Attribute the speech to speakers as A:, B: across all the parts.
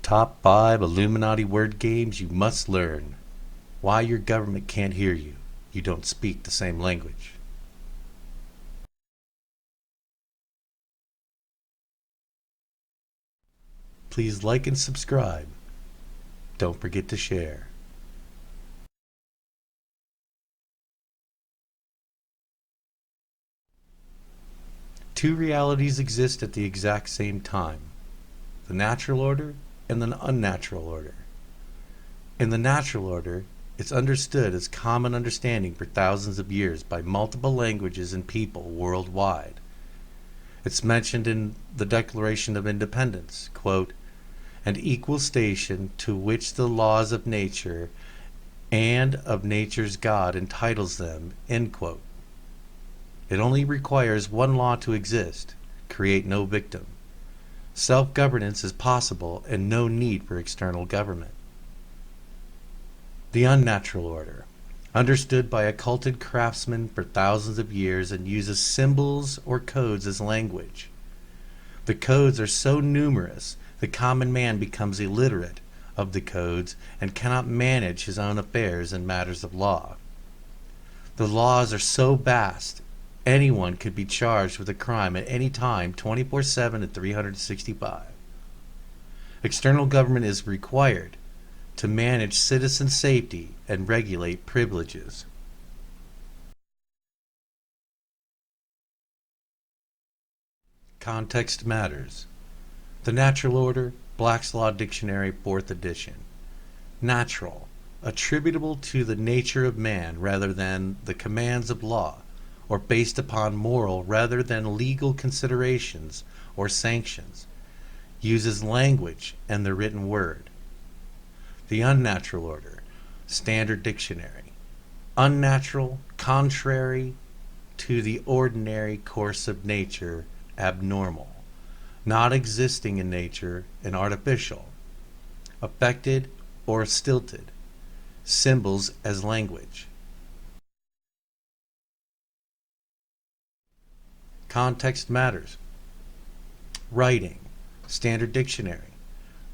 A: Top 5 Illuminati word games you must learn. Why your government can't hear you. You don't speak the same language. Please like and subscribe. Don't forget to share. Two realities exist at the exact same time: the natural order and the unnatural order. In the natural order, it's understood as common understanding for thousands of years by multiple languages and people worldwide. It's mentioned in the Declaration of Independence, quote, "an equal station to which the laws of nature and of nature's God entitles them," end quote. It only requires one law to exist: create no victim. Self-governance is possible and no need for external government. The unnatural order, understood by occulted craftsmen for thousands of years, and uses symbols or codes as language. The codes are so numerous the common man becomes illiterate of the codes and cannot manage his own affairs in matters of law. The laws are so vast anyone could be charged with a crime at any time, 24/7 and 365. External government is required to manage citizen safety and regulate privileges. Context matters. The Natural Order, Black's Law Dictionary, 4th edition. Natural, attributable to the nature of man rather than the commands of law, or based upon moral rather than legal considerations or sanctions. Uses language and the written word. The Unnatural Order, Standard Dictionary. Unnatural, contrary to the ordinary course of nature, abnormal, not existing in nature, and artificial, affected or stilted. Symbols as language. Context matters. Writing, Standard Dictionary.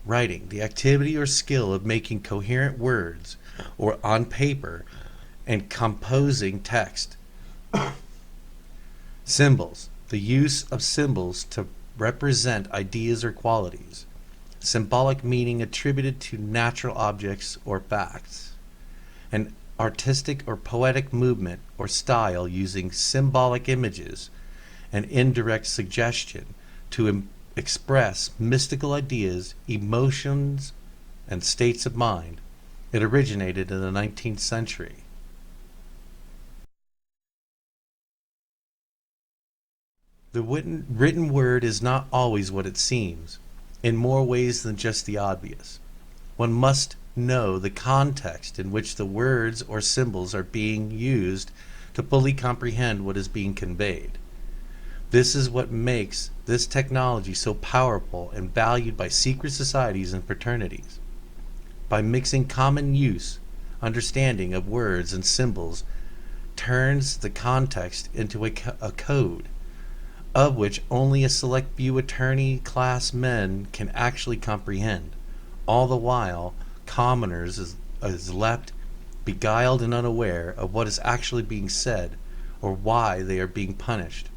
A: Writing, the activity or skill of making coherent words or on paper and composing text. Symbols, the use of symbols to represent ideas or qualities. Symbolic meaning attributed to natural objects or facts. An artistic or poetic movement or style using symbolic images and indirect suggestion to express mystical ideas, emotions, and states of mind. It originated in the 19th century. The written word is not always what it seems, in more ways than just the obvious. One must know the context in which the words or symbols are being used to fully comprehend what is being conveyed. This is what makes this technology so powerful and valued by secret societies and fraternities. By mixing common use, understanding of words and symbols turns the context into a code, of which only a select few attorney-class men can actually comprehend. All the while, commoners is left beguiled and unaware of what is actually being said or why they are being punished.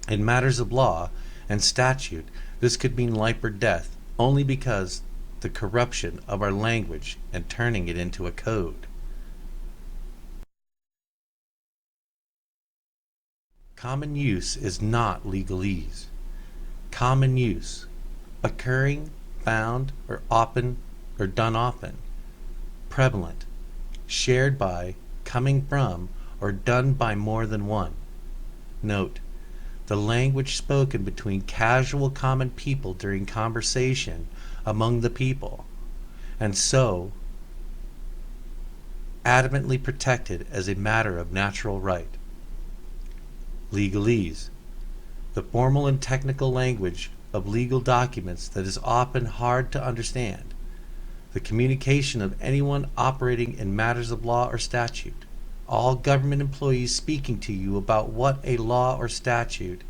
A: In matters of law and statute, this could mean life or death only because the corruption of our language and turning it into a code. Common use is not legalese. Common use, occurring, found, or often, or done often. Prevalent, shared by, coming from, or done by more than one. Note, the language spoken between casual common people during conversation among the people, and so adamantly protected as a matter of natural right. Legalese, the formal and technical language of legal documents that is often hard to understand. The communication of anyone operating in matters of law or statute. All government employees speaking to you about what a law or statute,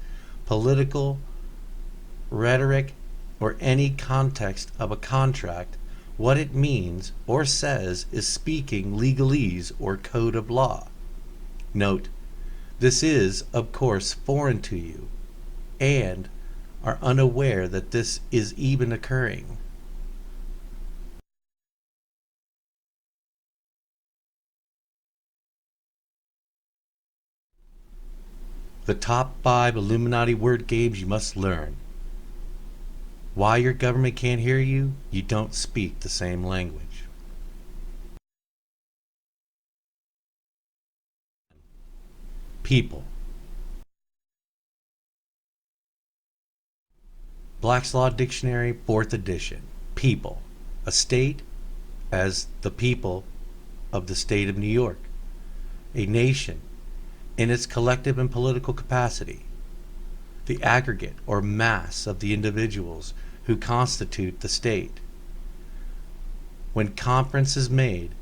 A: political, rhetoric, or any context of a contract, what it means or says is speaking legalese or code of law. Note, this is, of course, foreign to you, and are unaware that this is even occurring. The top 5 Illuminati word games you must learn. Why your government can't hear you? You don't speak the same language. People. Black's Law Dictionary, 4th edition. People. A state as the people of the state of New York. A nation in its collective and political capacity. The aggregate or mass of the individuals who constitute the state. When conference is made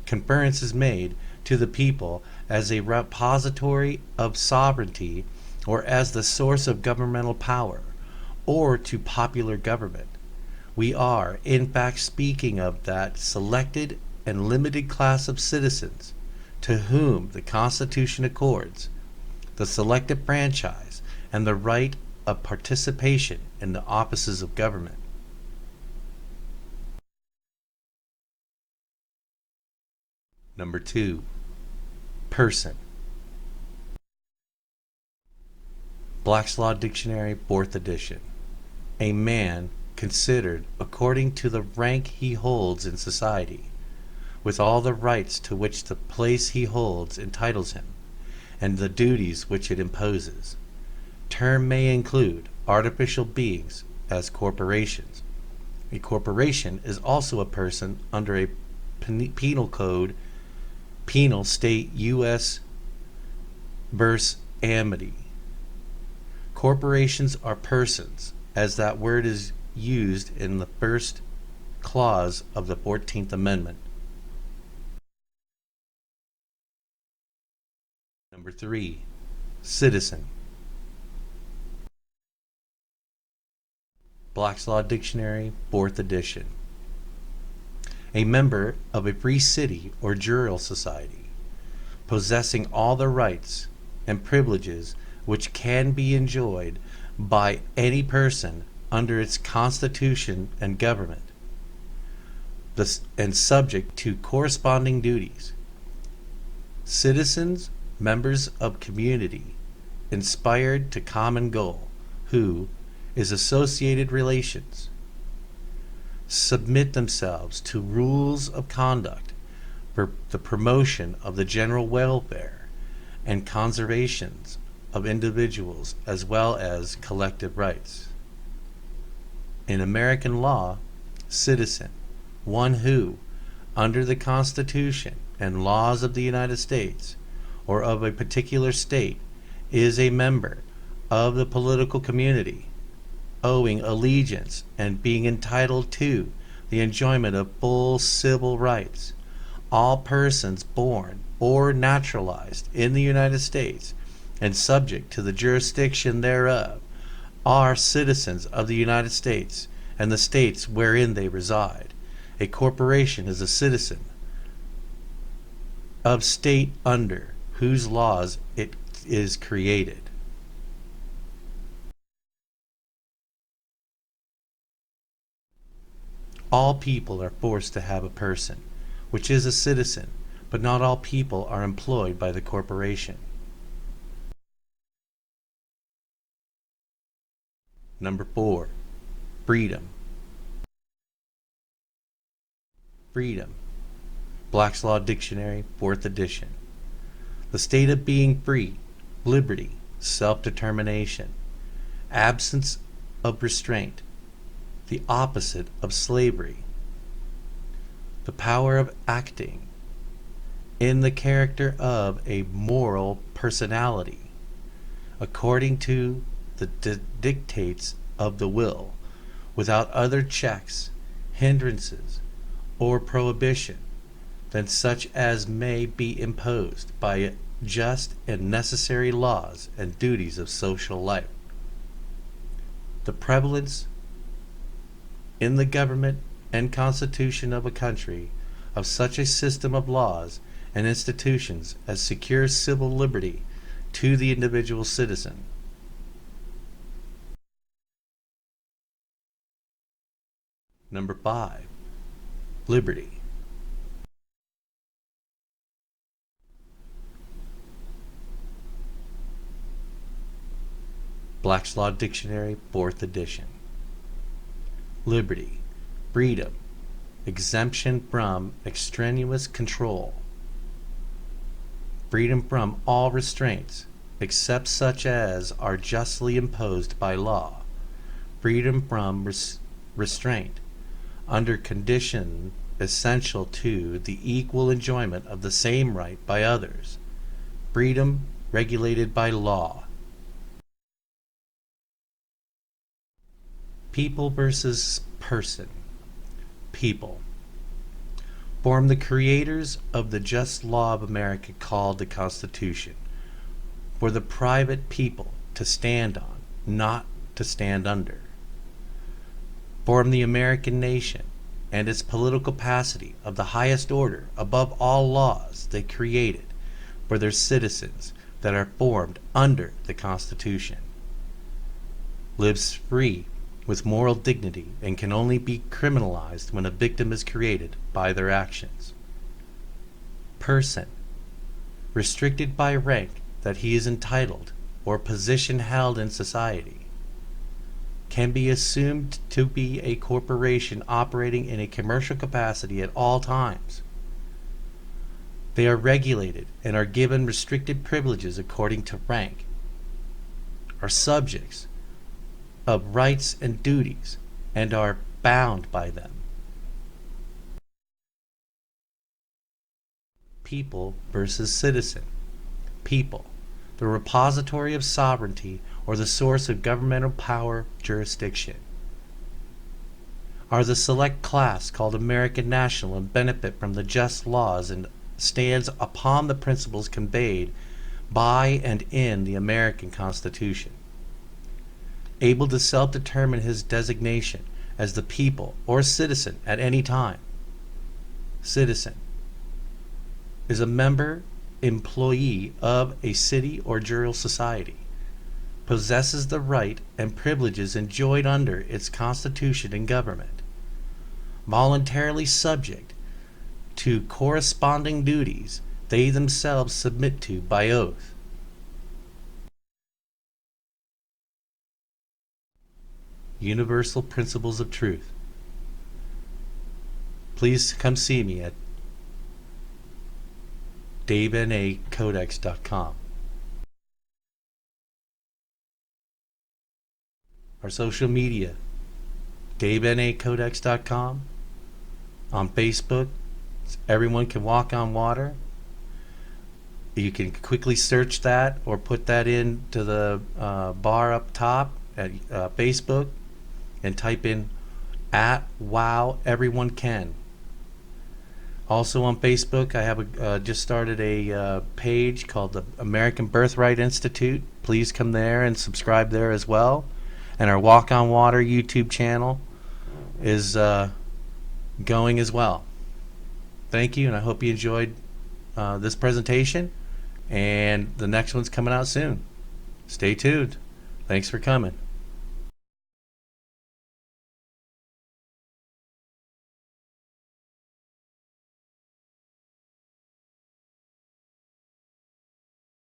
A: to the people as a repository of sovereignty or as the source of governmental power or to popular government, we are in fact speaking of that selected and limited class of citizens to whom the Constitution accords the selective franchise and the right of participation in the offices of government. Number 2. Person. Black's Law Dictionary, 4th edition. A man considered according to the rank he holds in society, with all the rights to which the place he holds entitles him, and the duties which it imposes. Term may include artificial beings as corporations. A corporation is also a person under a penal code, penal state U.S. verse amity. Corporations are persons, as that word is used in the first clause of the 14th Amendment. Number 3. Citizen. Black's Law Dictionary, 4th edition. A member of a free city or jurial society, possessing all the rights and privileges which can be enjoyed by any person under its constitution and government, and subject to corresponding duties. Citizens, members of community, inspired to common goal, who is associated relations, submit themselves to rules of conduct for the promotion of the general welfare and conservations of individuals as well as collective rights. In American law, citizen, one who, under the Constitution and laws of the United States or of a particular state, is a member of the political community, owing allegiance and being entitled to the enjoyment of full civil rights. All persons born or naturalized in the United States and subject to the jurisdiction thereof are citizens of the United States and the states wherein they reside. A corporation is a citizen of state under whose laws it is created. All people are forced to have a person, which is a citizen, but not all people are employed by the corporation. Number 4. Freedom. Freedom. Black's Law Dictionary, 4th edition. The state of being free, liberty, self-determination, absence of restraint, the opposite of slavery, the power of acting in the character of a moral personality, according to the dictates of the will, without other checks, hindrances, or prohibition than such as may be imposed by just and necessary laws and duties of social life. The prevalence in the government and constitution of a country of such a system of laws and institutions as secures civil liberty to the individual citizen. Number 5. Liberty. Black's Law Dictionary, 4th edition. Liberty, freedom, exemption from extraneous control, freedom from all restraints, except such as are justly imposed by law, freedom from restraint, under condition essential to the equal enjoyment of the same right by others, freedom regulated by law. People versus person. People form the creators of the just law of America called the Constitution, for the private people to stand on, not to stand under. Form the American nation and its political capacity of the highest order above all laws they created for their citizens that are formed under the Constitution. Lives free with moral dignity and can only be criminalized when a victim is created by their actions. Person, restricted by rank that he is entitled or position held in society, can be assumed to be a corporation operating in a commercial capacity at all times. They are regulated and are given restricted privileges according to rank, are subjects of rights and duties, and are bound by them. People versus citizen. People, the repository of sovereignty or the source of governmental power jurisdiction, are the select class called American national and benefit from the just laws and stands upon the principles conveyed by and in the American Constitution. Able to self-determine his designation as the people or citizen at any time. Citizen is a member, employee of a city or jural society, possesses the right and privileges enjoyed under its constitution and government, voluntarily subject to corresponding duties they themselves submit to by oath. Universal Principles of Truth. Please come see me at davenacodex.com. Our social media, davenacodex.com. On Facebook, Everyone Can Walk on Water. You can quickly search that or put that into the bar up top at Facebook and type in @wow everyone can. Also on Facebook, I have just started a page called the American Birthright Institute. Please come there and subscribe there as well. And our Walk on Water YouTube channel is going as well. Thank you, and I hope you enjoyed this presentation. And the next one's coming out soon. Stay tuned. Thanks for coming.